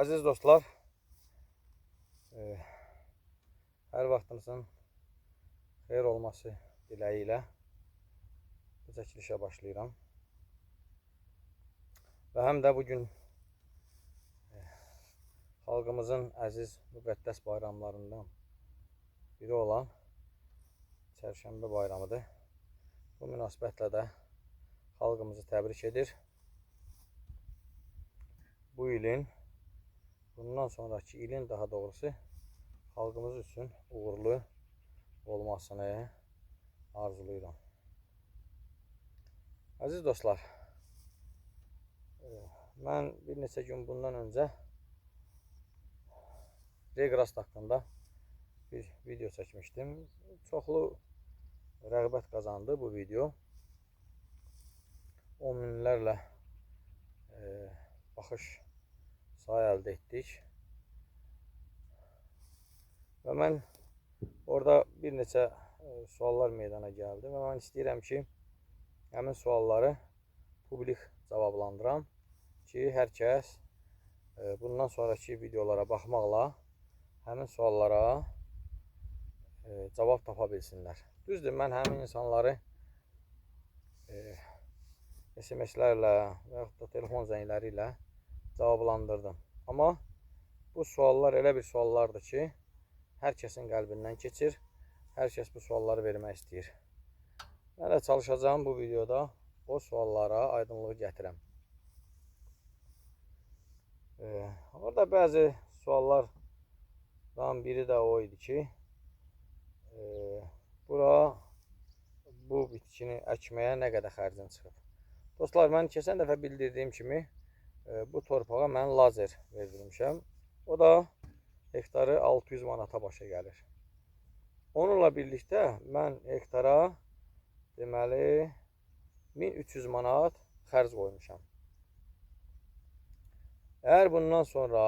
Aziz dostlar, hər vaxtınızın xeyir olması diləyi ilə bu çəkilişə başlayıram. Və həm də bugün xalqımızın əziz, müqəddəs bayramlarından biri olan Çərşənbə bayramıdır. Bu münasibətlə də xalqımızı təbrik edir. Bu ilin, bundan sonraki ilin daha doğrusu xalqımız üçün uğurlu olmasını arzulayıram. Əziz dostlar, mən bir neçə gün bundan öncə Reqrast haqqında bir video çəkmişdim. Çoxlu rəğbət qazandı bu video. 10 minlərlə baxış sayı əldə etdik. Və mən orada bir neçə suallar meydana gəldi və mən istəyirəm ki, həmin sualları publik cavablandıram ki, hər kəs bundan sonraki videolara baxmaqla həmin suallara cavab tapa bilsinlər. Düzdür, mən həmin insanları SMS-lərlə və yaxud da telefon zəngləri ilə cavablandırdım. Amma bu suallar elə bir suallardır ki, hər kəsin qəlbindən keçir. Hər kəs bu sualları vermək istəyir. Mən də çalışacağım bu videoda o suallara aydınlığı gətirəm. Orada bəzi suallardan biri də o idi ki, bu bitkini əkməyə nə qədər xərcin çıxıb. Dostlar, mən keçən dəfə bildirdiyim kimi bu torpağa mən lazer verdirmişəm. O da hektarı 600 manata başa gəlir. Onunla birlikdə mən hektara deməli 1300 manat xərc qoymuşam. Əgər bundan sonra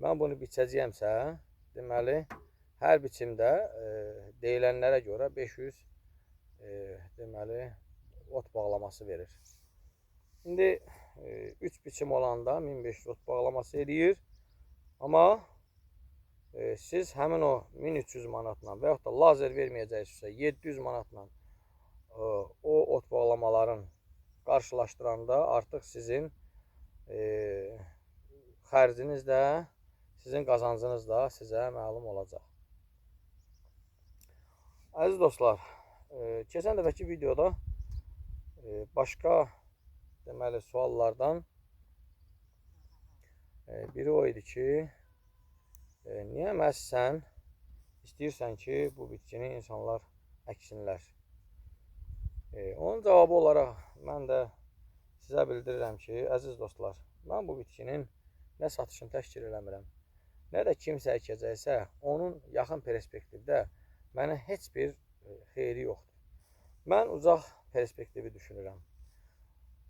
mən bunu biçəcəyəmsə, deməli hər biçimdə deyilənlərə görə 500 deməli ot bağlaması verir. İndi 3 biçim olanda 1500 ot bağlaması eləyir. Amma siz həmin o 1300 manatla və yaxud da lazer verməyəcəksinizsə 700 manatla o ot bağlamaların qarşılaşdıranda artıq sizin xərciniz də, sizin qazancınız da sizə məlum olacaq. Əziz dostlar, keçən dəfəki videoda başqa deməli suallardan biri o idi ki, niyə məhz sən istəyirsən ki, bu bitkini insanlar əksinlər? Onun cavabı olaraq mən də sizə bildirirəm ki, əziz dostlar, mən bu bitkinin nə satışını təşkil eləmirəm, nə də kimsə əkəcəksə, onun yaxın perspektivdə mənə heç bir xeyri yoxdur. Mən uzaq perspektivi düşünürəm.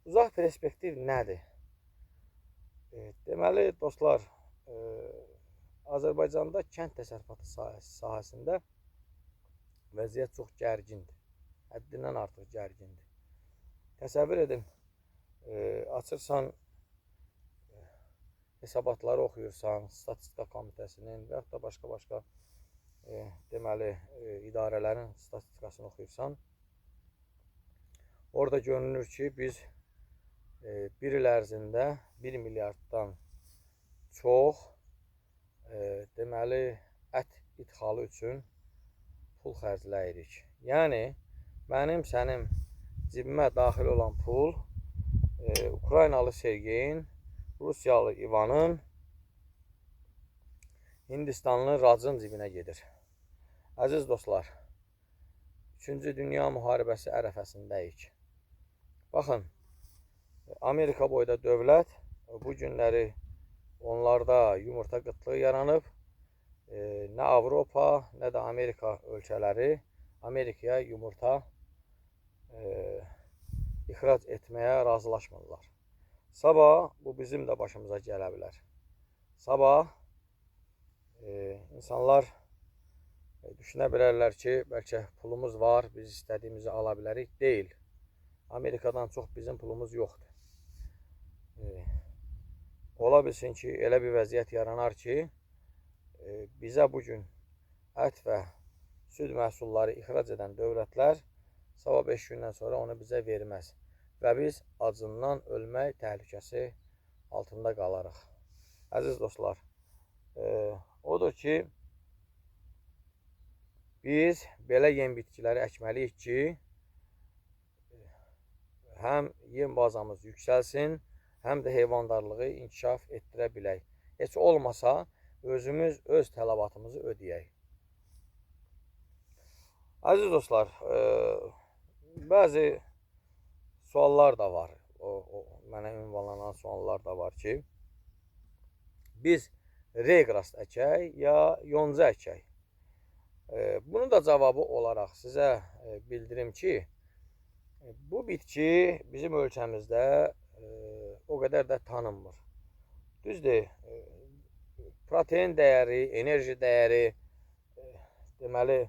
Uzaq perspektiv nədir? Deməli, dostlar, Azərbaycanda kənd təsərrüfatı sahəsində vəziyyət çox gərgindir. Həddindən artıq gərgindir. Təsəvvür edin, açırsan, hesabatları oxuyursan, statistika komitəsinin və yaxud da başqa deməli, idarələrin statistikasını oxuyursan, orada görünür ki, biz bir il ərzində 1 milyarddan çox deməli, ət idxalı üçün pul xərcləyirik. Yəni, mənim, sənin cibimə daxil olan pul Ukraynalı Sergeyin, Rusiyalı İvanın, Hindistanlı Racın cibinə gedir. Əziz dostlar, 3-cü Dünya müharibəsi ərəfəsindəyik. Baxın, Amerika boyda dövlət, bu günləri onlarda yumurta qıtlığı yaranıb, nə Avropa, nə də Amerika ölkələri Amerikaya yumurta ixrac etməyə razılaşmırlar. Sabah bu bizim də başımıza gələ bilər. Sabah insanlar düşünə bilərlər ki, bəlkə pulumuz var, biz istədiyimizi ala bilərik. Deyil. Amerikadan çox bizim pulumuz yoxdur. ola bilsin ki, elə bir vəziyyət yaranar ki, bizə bugün ət və süd məhsulları ixrac edən dövlətlər sabah 5 gündən sonra onu bizə verməz və biz acından ölmək təhlükəsi altında qalarıq. Əziz dostlar, odur ki, biz belə yem bitkiləri əkməliyik ki, həm yem bazamız yüksəlsin, həm də heyvandarlığı inkişaf etdirə bilək. Heç olmasa, özümüz öz tələbatımızı ödəyək. Əziz dostlar, bəzi suallar da var. Mənə ünvanlanan suallar da var ki, biz regrast əkək ya yonca əkək. Bunun da cavabı olaraq sizə bildirim ki, bu bitki bizim ölkəmizdə o qədər də tanınmır. Düzdür, protein dəyəri, enerji dəyəri deməli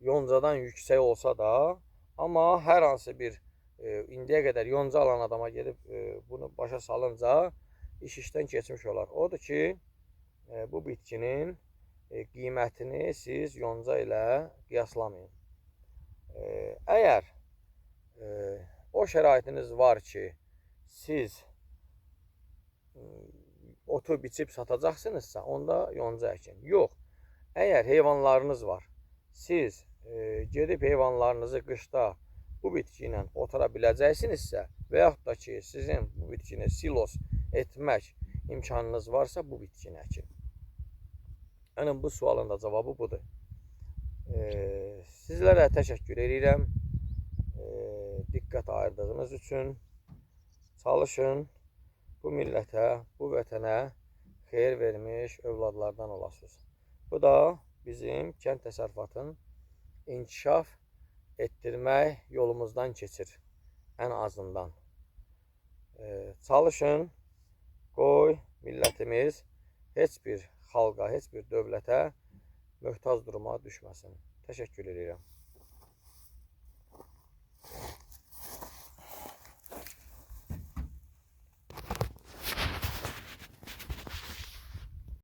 yoncadan yüksək olsa da, amma hər hansı bir indiyə qədər yonca alan adama gedib bunu başa salınca iş işdən keçmiş olar. Odur ki, bu bitkinin qiymətini siz yonca ilə qiyaslamayın. Əgər o şəraitiniz var ki, siz otu biçib satacaqsınızsa, onda yonca əkin. Yox, əgər heyvanlarınız var, siz gedib heyvanlarınızı qışda bu bitki ilə otara biləcəksinizsə və yaxud da ki, sizin bu bitkini silos etmək imkanınız varsa, bu bitkini əkin. Yəni, bu sualın da cavabı budur. Sizlərə təşəkkür edirəm. Diqqət ayırdığınız üçün çalışın, bu millətə, bu vətənə xeyir vermiş övladlardan olasınız. Bu da bizim kənd təsərrüfatın inkişaf etdirmək yolumuzdan keçir, ən azından. Çalışın, qoy millətimiz heç bir xalqa, heç bir dövlətə möhtac duruma düşməsin. Təşəkkür edirəm.